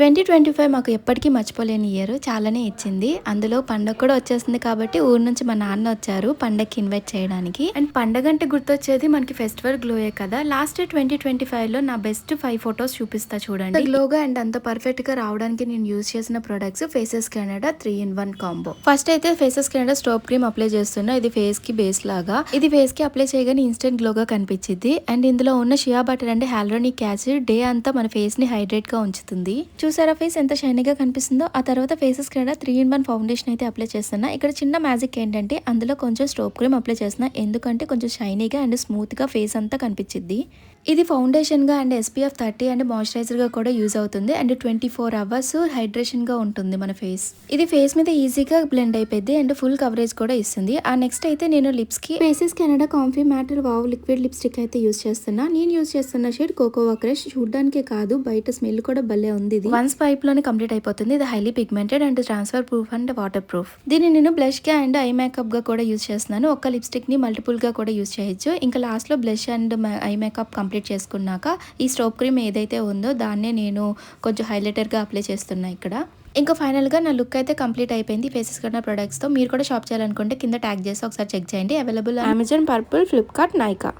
2025 మాకు ఎప్పటికీ మర్చిపోలేని ఇయర్. చాలానే ఇచ్చింది. అందులో పండగ కూడా వచ్చేస్తుంది కాబట్టి ఊరు నుంచి మా నాన్న వచ్చారు పండగకి ఇన్వైట్ చేయడానికి. అండ్ పండగ అంటే గుర్తొచ్చేది మనకి ఫెస్టివల్ గ్లోయే కదా. లాస్ట్ 2025లో నా బెస్ట్ 5 ఫొటోస్ చూపిస్తా చూడండి. గ్లోగా అండ్ అంత పర్ఫెక్ట్ గా రావడానికి నేను యూజ్ చేసిన products Faces Canada 3-in-1 combo. First అయితే Faces Canada strobe cream apply చేస్తున్నా. ఇది ఫేస్ కి బేస్ లాగా. ఇది ఫేస్ కి అప్లై చేయగానే ఇన్స్టెంట్ గ్లోగా కనిపించింది. అండ్ ఇందులో ఉన్న షియా బటర్ అంటే హ్యాలరోనిక్ యాసిడ్ డే అంతా మన ఫేస్ ని హైడ్రేట్ గా ఉంచుతుంది. చూసారా ఫేస్ ఎంత షైనీగా కనిపిస్తుందో. ఆ తర్వాత ఫేసెస్ కింద 3-in-1 ఫౌండేషన్ అయితే అప్లై చేస్తున్నా. ఇక్కడ చిన్న మ్యాజిక్ ఏంటంటే అందులో కొంచెం స్టోప్ క్రీమ్ అప్లై చేస్తున్నా. ఎందుకంటే కొంచెం షైనీగా అండ్ స్మూత్ గా ఫేస్ అంతా కనిపించింది. ఇది ఫౌండేషన్ గా అండ్ SPF 30 అండ్ మాయిశ్చరైజర్ గా కూడా యూజ్ అవుతుంది. అండ్ 24 hours హైడ్రేషన్ గా ఉంటుంది మన ఫేస్. ఇది ఫేస్ మీద ఈజీగా బ్లెండ్ అయిపోద్ది అండ్ ఫుల్ కవరేజ్ కూడా ఇస్తుంది. ఆ నెక్స్ట్ అయితే నేను లిప్స్ కి faces Canada comfy matter wow liquid lipstick అయితే యూజ్ చేస్తున్నా. నేను యూజ్ చేస్తున్న షేడ్ కోకోవా క్రష్. చూడడానికే కాదు బయట స్మెల్ కూడా భలే ఉంది. ఇది వన్స్ పైప్ లోనే కంప్లీట్ అయిపోతుంది. ఇది highly pigmented and transfer proof and water proof. దీన్ని నేను బ్లష్ గా అండ్ ఐ మేకప్ గా కూడా యూజ్ చేస్తున్నాను. ఒక్క లిప్స్టిక్ ని మల్టిపుల్ గా కూడా యూజ్ చేయొచ్చు. ఇంకా లాస్ట్ లో blush and eye makeup complete చేసుకున్నాక ఈ స్టోప్ క్రీమ్ ఏదైతే ఉందో దాన్నే నేను కొంచెం హైలైటర్ గా అప్లై చేస్తున్నా ఇక్కడ. ఇంకా ఫైనల్ గా నా లుక్ అయితే కంప్లీట్ అయిపోయింది ఫేసెస్ కన్నా ప్రొడక్ట్స్ తో. మీరు కూడా షాప్ చేయాలనుకుంటే కింద ట్యాగ్ చేసి ఒకసారి చెక్ చేయండి. Available Amazon, purple, Flipkart, Nykaa.